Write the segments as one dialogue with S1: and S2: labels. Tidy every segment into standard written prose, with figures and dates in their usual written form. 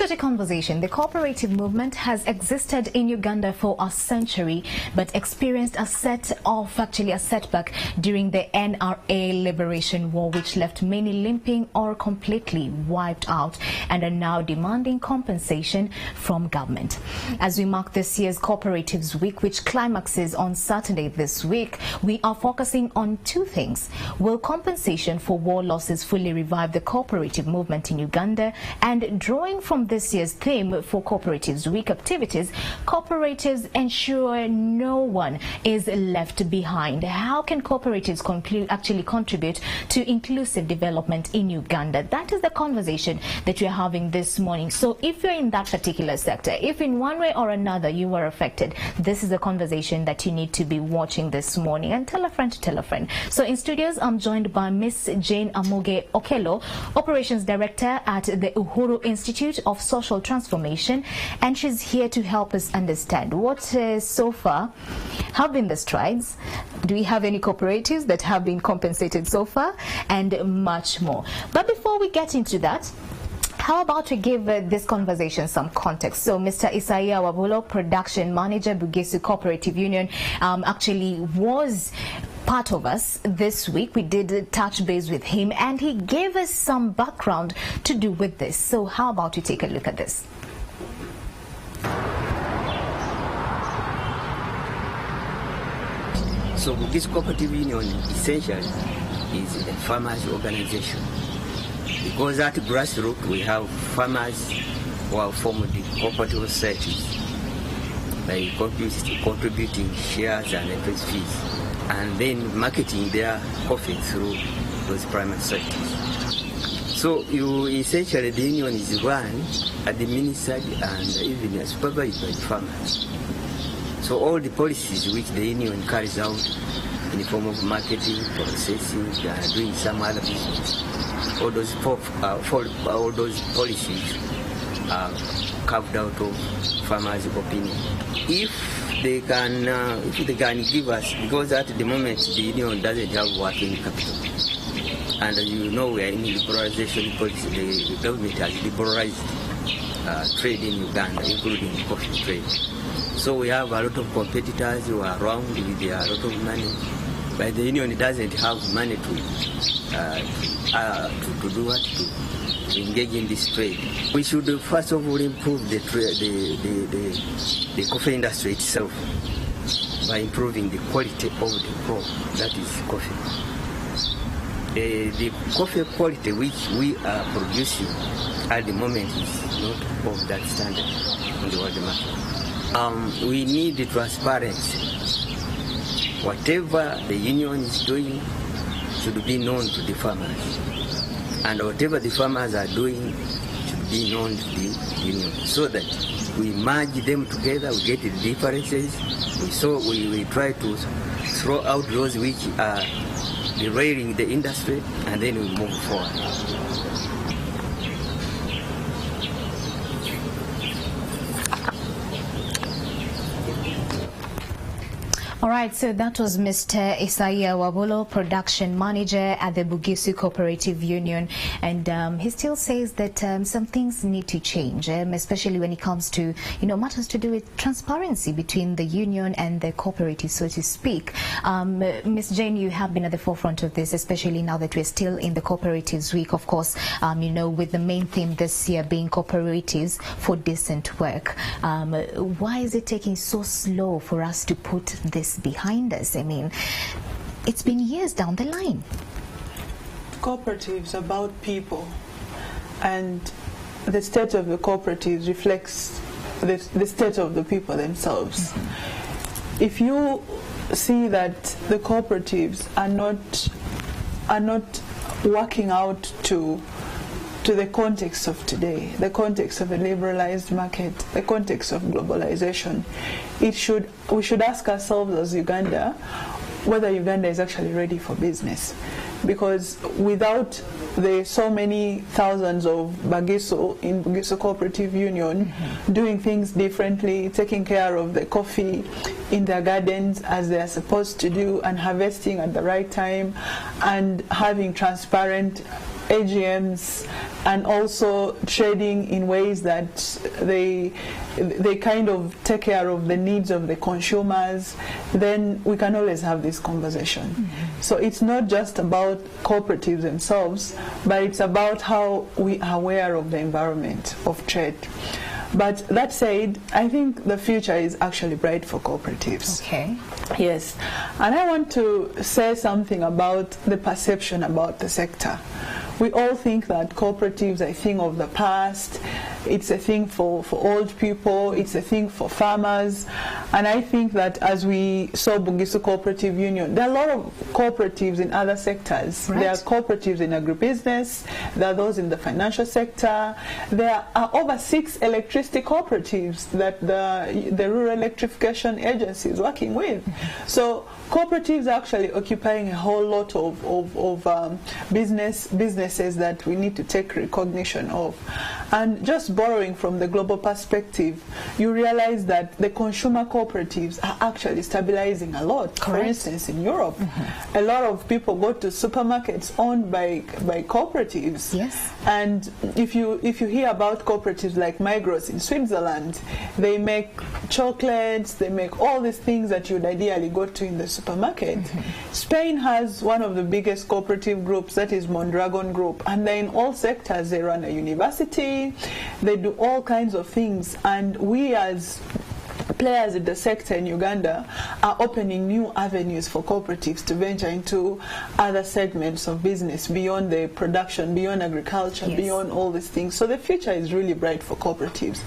S1: Such a conversation. The cooperative movement has existed in Uganda for a century, but experienced a setback during the NRA Liberation War, which left many limping or completely wiped out, and are now demanding compensation from government. As we mark this year's Cooperatives Week, which climaxes on Saturday this week, we are focusing on two things. Will compensation for war losses fully revive the cooperative movement in Uganda? And drawing from this year's theme for Cooperatives Week activities, cooperatives ensure no one is left behind. How can cooperatives actually contribute to inclusive development in Uganda? That is the conversation that we're having this morning. So if you're in that particular sector, if in one way or another you were affected, this is the conversation that you need to be watching this morning. And tell a friend to tell a friend. So in studios, I'm joined by Miss Jane Amuge Okello, Operations Director at the Uhuru Institute of Social Transformation, and she's here to help us understand what so far have been the strides. Do we have any cooperatives that have been compensated so far, and much more. But before we get into that, how about we give this conversation some context? So Mr. Isaiah Wabulo, Production Manager, Bugisu Cooperative Union, actually was part of us this week. We did touch base with him, and he gave us some background to do with this. So how about we take a look at this?
S2: So this cooperative union essentially is a farmers organization, because at grassroots we have farmers who have formed the cooperative societies by contributing shares and entrance fees, and then marketing their coffee through those primary societies. So essentially the union is run, administered, and even supervised by the farmers. So all the policies which the union carries out in the form of marketing, processing, doing some other business, all those policies are carved out of farmers' opinion. If they can give us, because at the moment the union doesn't have working capital, and you know we are in liberalization policy. The government has liberalized trade in Uganda, including coffee trade. So we have a lot of competitors who are around with a lot of money, but the union doesn't have money to do what, to engage in this trade. We should first of all improve the coffee industry itself by improving the quality of the crop, that is coffee. The coffee quality which we are producing at the moment is not of that standard in the world market. We need the transparency. Whatever the union is doing should be known to the farmers, and whatever the farmers are doing should be known to the union, so that we merge them together, we get the differences, we try to throw out those which are derailing the industry, and then we move forward.
S1: All right, so that was Mr. Isaiah Wabulo, Production Manager at the Bugisu Cooperative Union, and he still says that some things need to change, especially when it comes to matters to do with transparency between the union and the cooperative, so to speak. Ms. Jane, you have been at the forefront of this, especially now that we're still in the Cooperatives Week, of course. With the main theme this year being cooperatives for decent work. Why is it taking so slow for us to put this behind us? I mean, it's been years down the line.
S3: Cooperatives about people, and the state of the cooperatives reflects the state of the people themselves. Mm-hmm. If you see that the cooperatives are not working out to the context of today, the context of a liberalized market, the context of globalization, we should ask ourselves as Uganda whether Uganda is actually ready for business. Because without the so many thousands of Bugisu in Bugisu Cooperative Union doing things differently, taking care of the coffee in their gardens as they are supposed to do, and harvesting at the right time, and having transparent AGMs, and also trading in ways that they kind of take care of the needs of the consumers, then we can always have this conversation. So it's not just about cooperatives themselves, but it's about how we are aware of the environment of trade. But that said, I think the future is actually bright for cooperatives.
S1: Okay.
S3: Yes. And I want to say something about the perception about the sector. We all think that cooperatives are a thing of the past. It's a thing for old people. It's a thing for farmers. And I think that as we saw Bugisu Cooperative Union, there are a lot of cooperatives in other sectors.
S1: Right.
S3: There are cooperatives in agribusiness. There are those in the financial sector. There are over 6 electricity cooperatives that the Rural Electrification Agency is working with. So cooperatives are actually occupying a whole lot of businesses that we need to take recognition of. And just borrowing from the global perspective, you realize that the consumer cooperatives are actually stabilizing a lot.
S1: Correct.
S3: For instance, in Europe, a lot of people go to supermarkets owned by cooperatives.
S1: Yes.
S3: And if you hear about cooperatives like Migros in Switzerland, they make chocolates, they make all these things that you'd ideally go to in the supermarket. Spain has one of the biggest cooperative groups, that is Mondragon Group, and they're in all sectors. They run a university, they do all kinds of things, and we as players in the sector in Uganda are opening new avenues for cooperatives to venture into other segments of business beyond the production, beyond agriculture,
S1: yes,
S3: beyond all these things. So the future is really bright for cooperatives.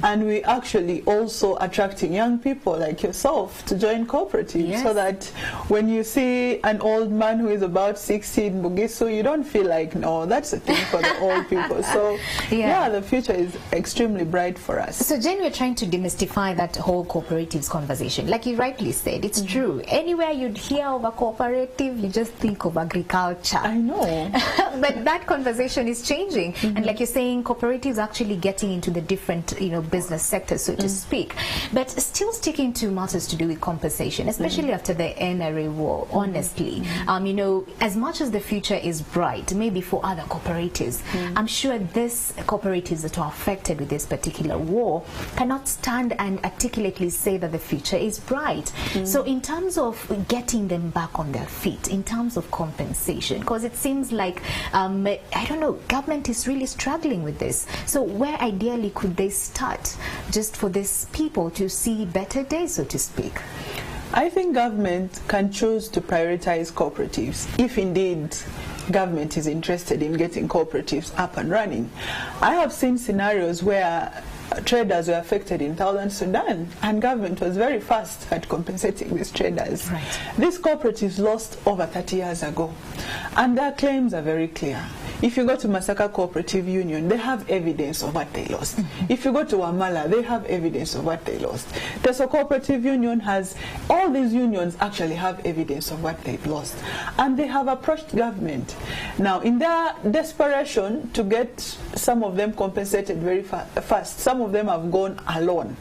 S3: And we actually also attracting young people like yourself to join cooperatives,
S1: yes,
S3: so that when you see an old man who is about 60 in Bugisu, you don't feel like, no, that's a thing for the old people. So yeah, the future is extremely bright for us.
S1: So Jane, we're trying to demystify that whole cooperatives conversation. Like you rightly said, it's true. Anywhere you'd hear of a cooperative, you just think of agriculture.
S3: I know.
S1: But that conversation is changing. And like you're saying, cooperatives are actually getting into the different, business sectors, so to speak. But still sticking to matters to do with compensation, especially after the NRA war, honestly. As much as the future is bright, maybe for other cooperatives, I'm sure these cooperatives that are affected with this particular war cannot stand and articulately say that the future is bright. So in terms of getting them back on their feet, in terms of compensation, because it seems like, I don't know, government is really struggling with this. So where ideally could they start just for these people to see better days, so to speak?
S3: I think government can choose to prioritize cooperatives if indeed government is interested in getting cooperatives up and running. I have seen scenarios where traders were affected in Southern Sudan, and government was very fast at compensating these traders.
S1: Right.
S3: These cooperatives lost over 30 years ago, and their claims are very clear. If you go to Masaka Cooperative Union, they have evidence of what they lost. If you go to Wamala, they have evidence of what they lost. Teso Cooperative Union has, all these unions actually have evidence of what they've lost. And they have approached government. Now, in their desperation to get some of them compensated very fast, some of them have gone alone.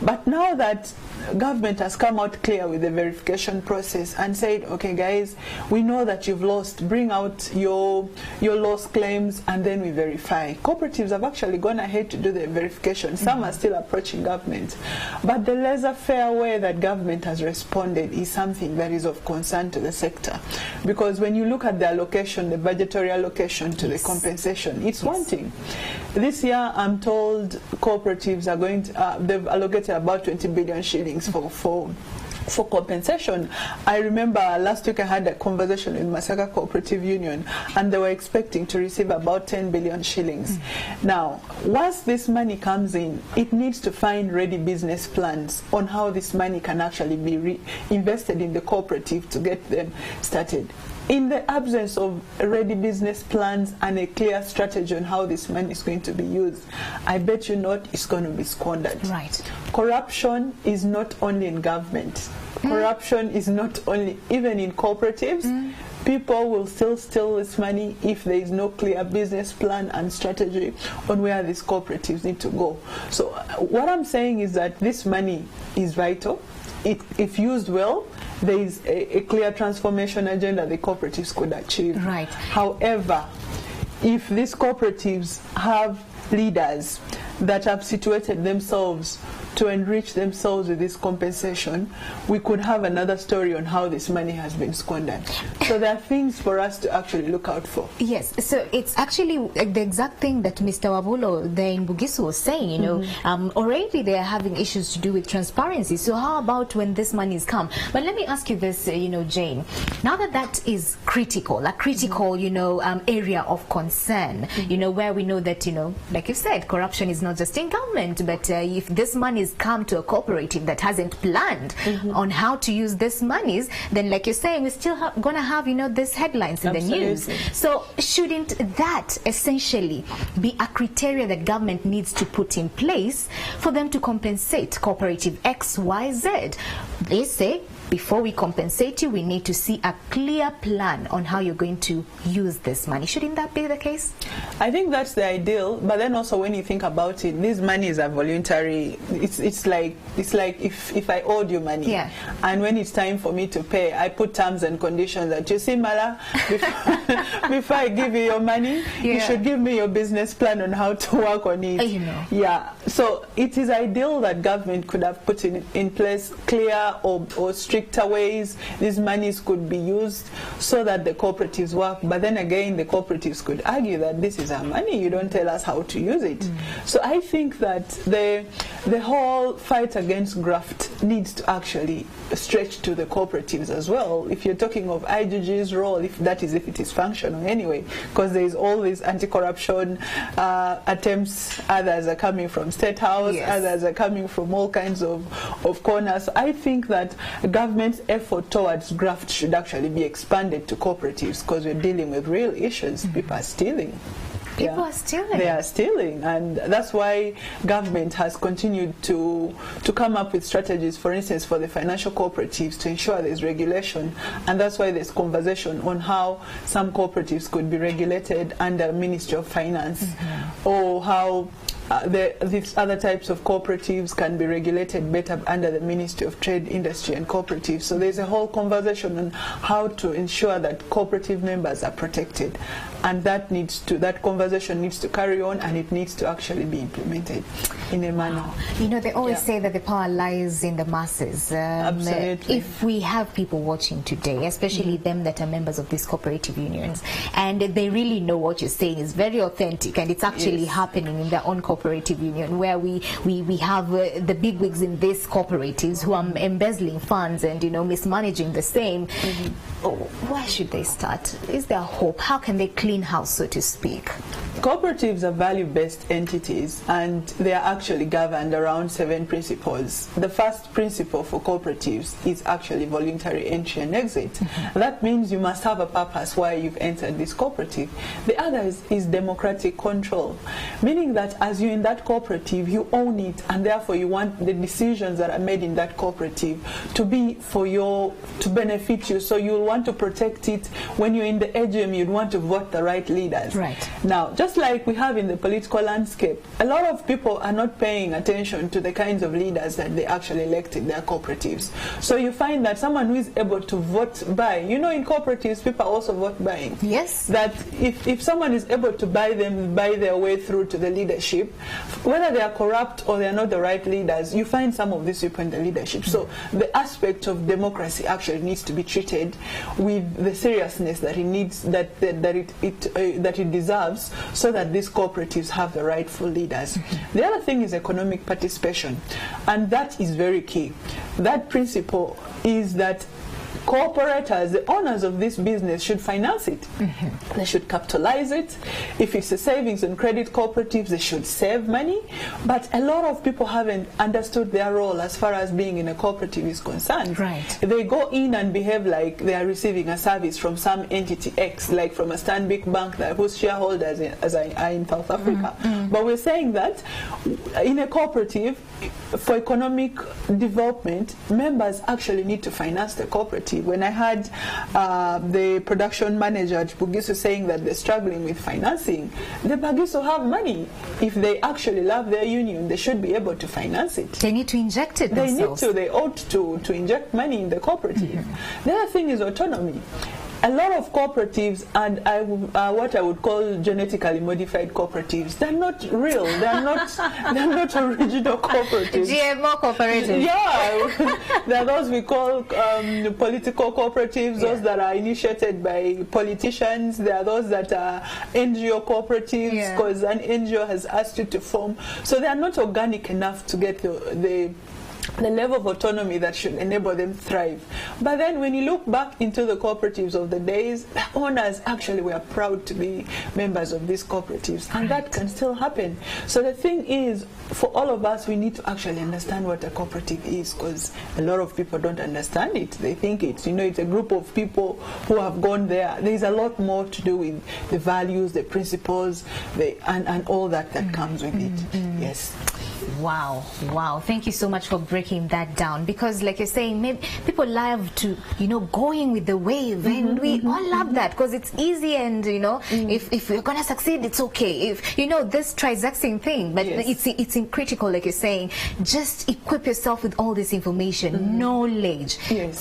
S3: But now that government has come out clear with the verification process and said, okay guys, we know that you've lost, bring out your loss claims and then we verify. Cooperatives have actually gone ahead to do the verification. Some are still approaching government. But the laissez-faire way that government has responded is something that is of concern to the sector. Because when you look at the allocation, the budgetary allocation to the compensation, it's wanting. This year, I'm told cooperatives are going to, they've allocated about 20 billion shillings for compensation. I remember last week I had a conversation with Masaka Cooperative Union, and they were expecting to receive about 10 billion shillings. Now, once this money comes in, it needs to find ready business plans on how this money can actually be invested in the cooperative to get them started. In the absence of ready business plans and a clear strategy on how this money is going to be used, I bet you not, it's going to be squandered.
S1: Right.
S3: Corruption is not only in government. Corruption is not only, even in cooperatives. People will still steal this money if there is no clear business plan and strategy on where these cooperatives need to go. So what I'm saying is that this money is vital. If used well, there is a clear transformation agenda the cooperatives could achieve.
S1: Right.
S3: However, if these cooperatives have leaders that have situated themselves to enrich themselves with this compensation, we could have another story on how this money has been squandered. So there are things for us to actually look out for.
S1: Yes, so it's actually the exact thing that Mr. Wabulo there in Bugisu was saying, you know, already they are having issues to do with transparency. So how about when this money is come? But let me ask you this, you know, Jane, now that that is critical, a critical, you know, area of concern, you know, where we know that, you know, like you said, corruption is not just in government, but if this money is come to a cooperative that hasn't planned on how to use these monies, then like you're saying, we're still going to have, you know, these headlines in the news. So shouldn't that essentially be a criteria that government needs to put in place for them to compensate cooperative XYZ? They say, before we compensate you, we need to see a clear plan on how you're going to use this money. Shouldn't that be the case?
S3: I think that's the ideal, but then also when you think about it, these monies are voluntary. It's like if I owed you money, and when it's time for me to pay, I put terms and conditions that, you see, Mala, before I give you your money, you should give me your business plan on how to work on it.
S1: You know.
S3: Yeah, so it is ideal that government could have put in place clear or stricter ways these monies could be used so that the cooperatives work. But then again, the cooperatives could argue that this is our money, you don't tell us how to use it. So I think that the whole fight against graft needs to actually stretch to the cooperatives as well. If you're talking of IGG's role, if it is functional anyway, because there is all these anti-corruption attempts, others are coming from State House, others are coming from all kinds of corners. I think that government's effort towards graft should actually be expanded to cooperatives, because we're dealing with real issues. People are stealing.
S1: People are stealing.
S3: They are stealing, and that's why government has continued to come up with strategies, for instance, for the financial cooperatives to ensure there's regulation, and that's why there's conversation on how some cooperatives could be regulated under Ministry of Finance, or how these other types of cooperatives can be regulated better under the Ministry of Trade, Industry and Cooperatives. So there's a whole conversation on how to ensure that cooperative members are protected, and that conversation needs to carry on, and it needs to actually be implemented in a manner.
S1: You know, they always say that the power lies in the masses.
S3: Absolutely.
S1: If we have people watching today, especially them that are members of these cooperative unions, and they really know what you're saying is very authentic, and it's actually happening in their own cooperative union, where we have the bigwigs in these cooperatives who are embezzling funds and, you know, mismanaging the same. Where should they start? Is there hope? How can they clean house, so to speak?
S3: Cooperatives are value-based entities, and they are actually governed around 7 principles. The first principle for cooperatives is actually voluntary entry and exit. That means you must have a purpose why you've entered this cooperative. The other is democratic control, meaning that as you're in that cooperative, you own it, and therefore you want the decisions that are made in that cooperative to be to benefit you. So you'll want to protect it. When you're in the AGM, you'd want to vote the right leaders.
S1: Right.
S3: Now, just like we have in the political landscape, a lot of people are not paying attention to the kinds of leaders that they actually elect in their cooperatives. So you find that someone who is able to vote by, you know, in cooperatives, people also vote buying.
S1: Yes.
S3: That if someone is able to buy their way through to the leadership, whether they are corrupt or they are not the right leaders, you find some of these people in the leadership. So the aspect of democracy actually needs to be treated with the seriousness that it needs, that it deserves, so that these cooperatives have the rightful leaders. The other thing is economic participation, and that is very key. That principle is that cooperators, the owners of this business, should finance it. They should capitalize it. If it's a savings and credit cooperatives, they should save money. But a lot of people haven't understood their role as far as being in a cooperative is concerned.
S1: Right.
S3: They go in and behave like they are receiving a service from some entity X, like from a Stanbic Bank whose shareholders are in South Africa. But we're saying that in a cooperative, for economic development, members actually need to finance the cooperative. When I heard the production manager at Bugisu saying that they're struggling with financing, the Bugisu have money. If they actually love their union, they should be able to finance it.
S1: They need to inject it themselves.
S3: They ought to inject money in the cooperative. The other thing is autonomy. a lot of cooperatives, and what I would call genetically modified cooperatives, they're not real. They're not original cooperatives.
S1: GMO cooperatives.
S3: Yeah, there are those we call political cooperatives, those that are initiated by politicians. There are those that are NGO cooperatives because an NGO has asked you to form. So they are not organic enough to get the level of autonomy that should enable them to thrive. But then when you look back into the cooperatives of the days, the owners actually were proud to be members of these cooperatives, and that can still happen. So the thing is, for all of us, we need to actually understand what a cooperative is, because a lot of people don't understand it. They think it's, it's a group of people who have gone there. There's a lot more to do with the values, the principles, and all that comes with it. Yes.
S1: Wow. Thank you so much for breaking that down, because like you're saying, maybe people love to, going with the wave, and we all love that because it's easy, and if we're gonna succeed, it's okay. If this trisaxing thing, but it's critical, like you're saying, just equip yourself with all this information, knowledge,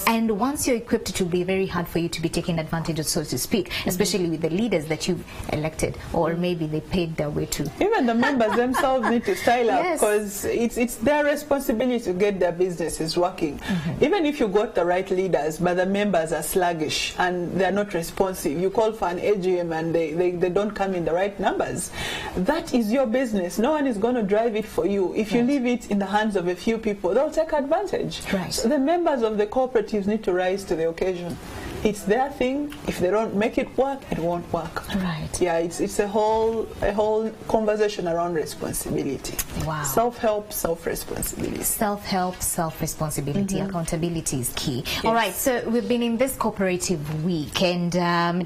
S1: and once you're equipped, it will be very hard for you to be taken advantage of, so to speak, especially with the leaders that you've elected, or maybe they paid their way to.
S3: Even the members themselves need to style up, because it's their responsibility to get their businesses working. Even if you got the right leaders, but the members are sluggish and they're not responsive, you call for an AGM and they don't come in the right numbers, that is your business. No one is going to drive it for you. If you leave it in the hands of a few people, they'll take advantage. So the members of the cooperatives need to rise to the occasion. It's their thing. If they don't make it work, it won't work. Yeah, it's a whole conversation around responsibility.
S1: Wow.
S3: Self-help, self-responsibility.
S1: Self-help, self-responsibility. Accountability is key. All right, so we've been in this cooperative week, and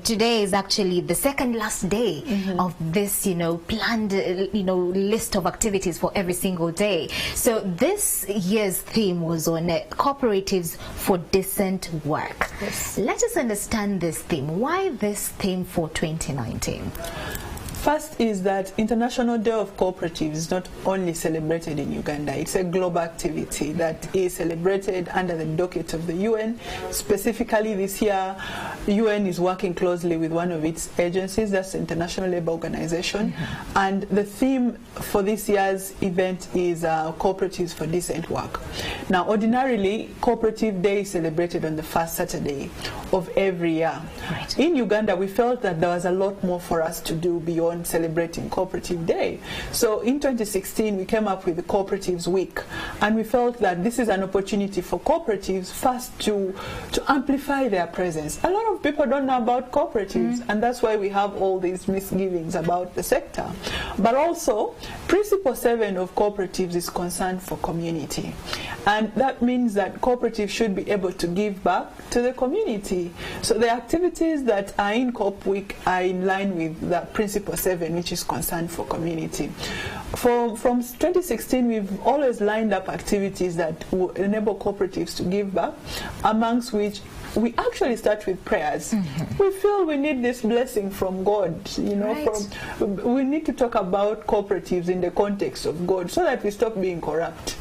S1: today is actually the second last day of this, planned, list of activities for every single day. So this year's theme was on cooperatives for decent work. Let us understand this theme. Why this theme for 2019?
S3: First is that International Day of Cooperatives is not only celebrated in Uganda, it's a global activity that is celebrated under the docket of the UN. Specifically this year, UN is working closely with one of its agencies, that's the International Labour Organization, and the theme for this year's event is Cooperatives for Decent Work. Now, ordinarily, Cooperative Day is celebrated on the first Saturday of every year. In Uganda, we felt that there was a lot more for us to do beyond celebrating Cooperative Day. So in 2016, we came up with the Cooperatives Week, and we felt that this is an opportunity for cooperatives first to amplify their presence. A lot of people don't know about cooperatives, and that's why we have all these misgivings about the sector. But also, Principle 7 of cooperatives is concerned for community, and that means that cooperatives should be able to give back to the community. So the activities that are in COP Week are in line with the Principle 7, which is concerned for community. From 2016, we've always lined up activities that will enable cooperatives to give back, amongst which we actually start with prayers. We feel we need this blessing from God, we need to talk about cooperatives in the context of God, so that we stop being corrupt.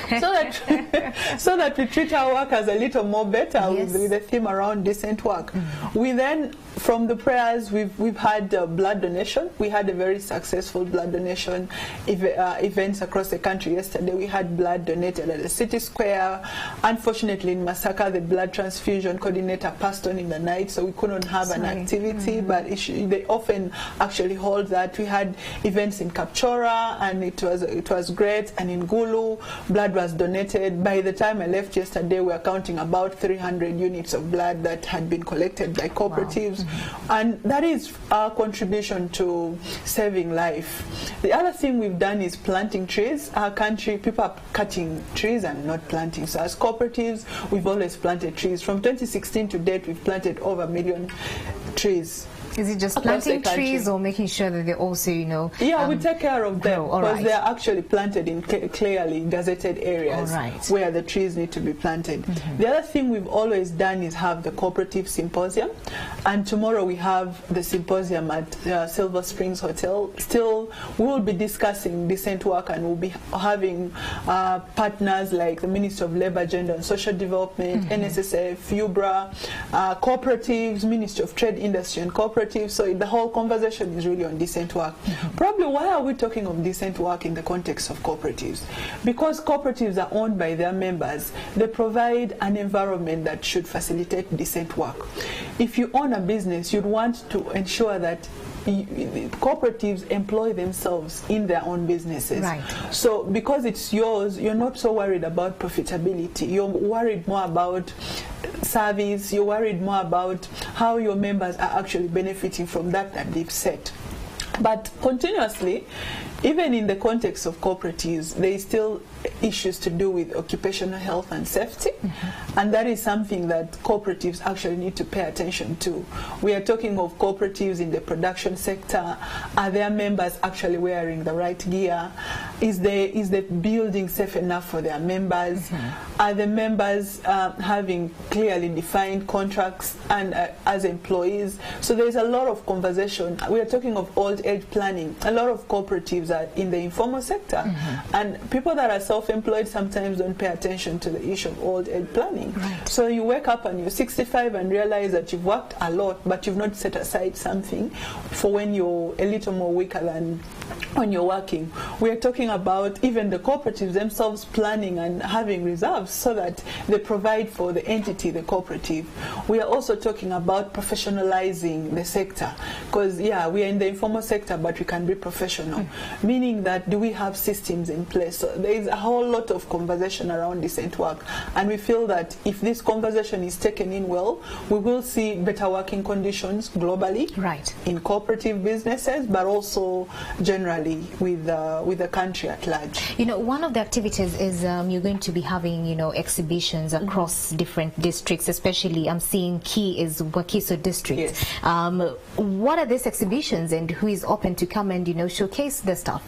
S3: so that we treat our workers a little more better with the theme around decent work. We then, from the prayers, we've had blood donation. We had a very successful blood donation events across the country. Yesterday we had blood donated at the city square. Unfortunately in Masaka, the blood transfusion coordinator passed on in the night, so we couldn't have an activity, but they often actually hold that. We had events in Kapchora, and it was great, and in Gulu blood was donated. By the time I left yesterday, we were counting about 300 units of blood that had been collected by cooperatives. And that is our contribution to saving life. The other thing we've done is planting trees. Our country, people are cutting trees and not planting. So as cooperatives, we've always planted trees. From 2016 to date, we've planted over 1 million trees.
S1: Is it just planting trees or making sure that they also, you know...
S3: Yeah, we take care of them because they're actually planted in clearly gazetted areas where the trees need to be planted. The other thing we've always done is have the cooperative symposium, and tomorrow we have the symposium at Silver Springs Hotel. Still, we will be discussing decent work, and we'll be having partners like the Ministry of Labour, Gender and Social Development, NSSF, FUBRA, cooperatives, Ministry of Trade, Industry and Cooperatives. So the whole conversation is really on decent work. Probably why are we talking of decent work in the context of cooperatives? Because cooperatives are owned by their members. They provide an environment that should facilitate decent work. If you own a business, you'd want to ensure that cooperatives employ themselves in their own businesses. So because it's yours, you're not so worried about profitability. You're worried more about service. You're worried more about how your members are actually benefiting from that they've set. But continuously, even in the context of cooperatives, there is still issues to do with occupational health and safety, and that is something that cooperatives actually need to pay attention to. We are talking of cooperatives in the production sector. Are their members actually wearing the right gear? Is the building safe enough for their members? Are the members having clearly defined contracts and as employees? So there's a lot of conversation. We are talking of old age planning. A lot of cooperatives are in the informal sector, and people that are self-employed sometimes don't pay attention to the issue of old age planning. So you wake up and you're 65 and realize that you've worked a lot, but you've not set aside something for when you're a little more weaker than when you're working. We are talking about even the cooperatives themselves planning and having reserves so that they provide for the entity, the cooperative. We are also talking about professionalizing the sector, because we are in the informal sector, but we can be professional, meaning that do we have systems in place? So there is a whole lot of conversation around decent work, and we feel that if this conversation is taken in well, we will see better working conditions globally, in cooperative businesses, but also generally with the country at large.
S1: You know, one of the activities is you're going to be having, you know, exhibitions across different districts, especially I'm seeing key is Wakiso district. What are these exhibitions, and who is open to come and, you know, showcase the stuff?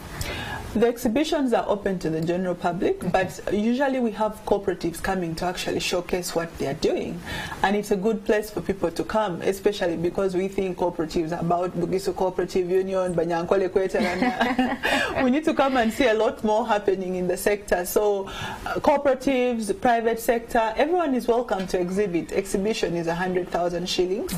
S3: The exhibitions are open to the general public, but usually we have cooperatives coming to actually showcase what they are doing. And it's a good place for people to come, especially because we think cooperatives are about Bugisu Cooperative Union, Banyankole Kweta. We need to come and see a lot more happening in the sector. So cooperatives, the private sector, everyone is welcome to exhibit. Exhibition is 100,000 shillings.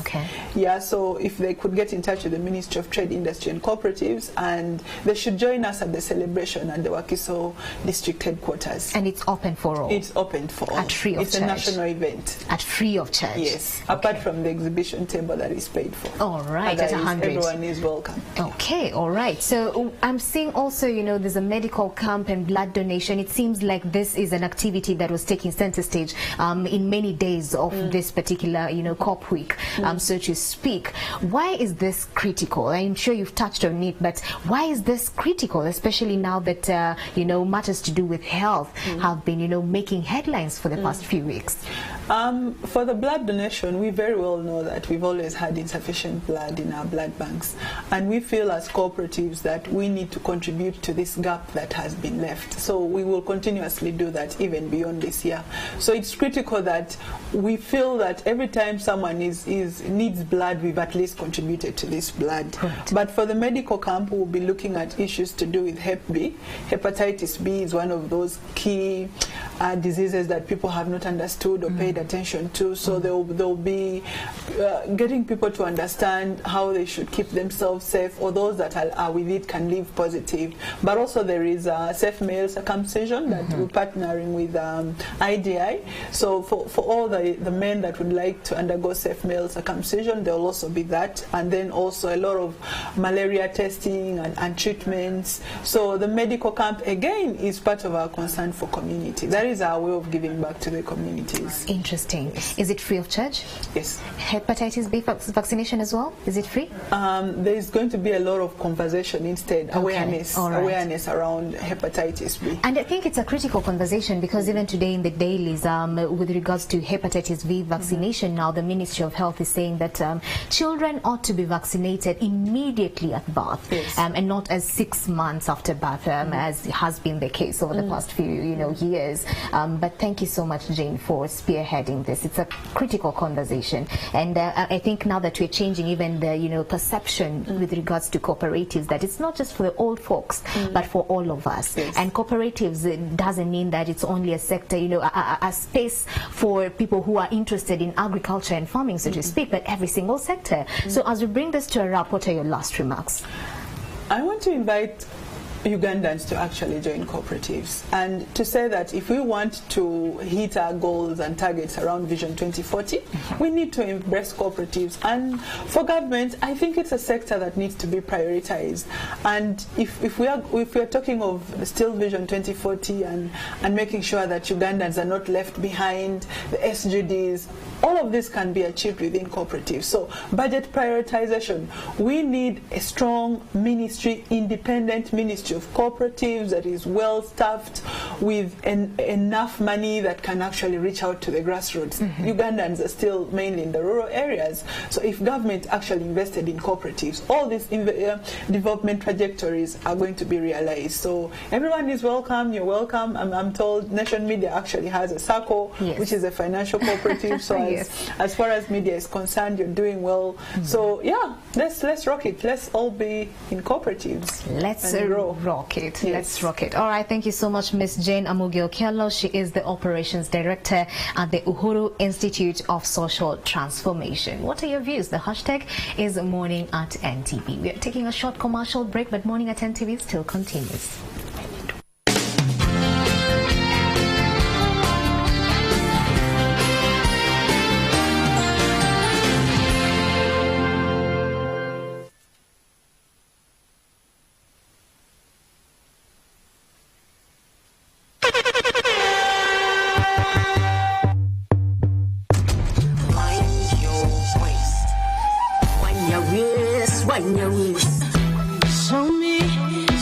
S3: So if they could get in touch with the Ministry of Trade, Industry and Cooperatives, and they should join us at the celebration at the Wakiso district headquarters.
S1: And it's open for all?
S3: It's open for all.
S1: At free of charge?
S3: It's a national event.
S1: At free of charge?
S3: Yes, apart from the exhibition table that is paid for.
S1: All right, at 100.
S3: Everyone is welcome.
S1: Okay, all right. So I'm seeing also, you know, there's a medical camp and blood donation. It seems like this is an activity that was taking center stage in many days of this particular, you know, COP week, so to speak. Why is this critical? I'm sure you've touched on it, but why is this critical, especially now that you know, matters to do with health have been, you know, making headlines for the past few weeks?
S3: For the blood donation, we very well know that we've always had insufficient blood in our blood banks, and we feel as cooperatives that we need to contribute to this gap that has been left. So we will continuously do that even beyond this year. So it's critical that we feel that every time someone needs blood, we've at least contributed to this blood. But for the medical camp, we'll be looking at issues to do with Hep B. Hepatitis B is one of those key diseases that people have not understood or paid attention to. So they'll be getting people to understand how they should keep themselves safe, or those that are with it can live positive. But also there is safe male circumcision that we're partnering with IDI. So for all the men that would like to undergo safe male circumcision, there will also be that. And then also a lot of malaria testing and treatments. So the medical camp, again, is part of our concern for community. That that is our way of giving back to the communities.
S1: Interesting. Is it free of charge?
S3: Yes.
S1: Hepatitis B vaccination as well? Is it free?
S3: There is going to be a lot of conversation instead, awareness around hepatitis B.
S1: And I think it's a critical conversation because even today in the dailies, with regards to hepatitis B vaccination, now the Ministry of Health is saying that children ought to be vaccinated immediately at birth,
S3: yes.
S1: And not as 6 months after birth, as has been the case over the past few years. But thank you so much, Jane, for spearheading this. It's a critical conversation, and I think now that we're changing even the perception with regards to cooperatives, that it's not just for the old folks, but for all of us.
S3: Yes.
S1: And cooperatives, it doesn't mean that it's only a sector, a space for people who are interested in agriculture and farming, so to speak, but every single sector. So as we bring this to a wrap, what are your last remarks?
S3: I want to invite Ugandans to actually join cooperatives and to say that if we want to hit our goals and targets around Vision 2040, we need to embrace cooperatives. And for government, I think it's a sector that needs to be prioritized. And if we are talking of still Vision 2040 and making sure that Ugandans are not left behind, the SGDs, all of this can be achieved within cooperatives. So budget prioritization, we need a strong ministry, independent ministry of cooperatives that is well staffed with enough money that can actually reach out to the grassroots. Ugandans are still mainly in the rural areas, so if government actually invested in cooperatives, all these development trajectories are going to be realized. So everyone is welcome, you're welcome. I'm told Nation Media actually has a SACCO,
S1: yes.
S3: which is a financial cooperative, so
S1: yes.
S3: as far as media is concerned, you're doing well. So yeah, let's rock it. Let's all be in cooperatives.
S1: Let's rock it.
S3: Yes.
S1: Let's rock it. All right, thank you so much, Miss Jane Amugi-Okello. She is the Operations Director at the Uhuru Institute of Social Transformation. What are your views? The hashtag is Morning at NTV. We are taking a short commercial break, but Morning at NTV still continues.
S4: Wind your waist,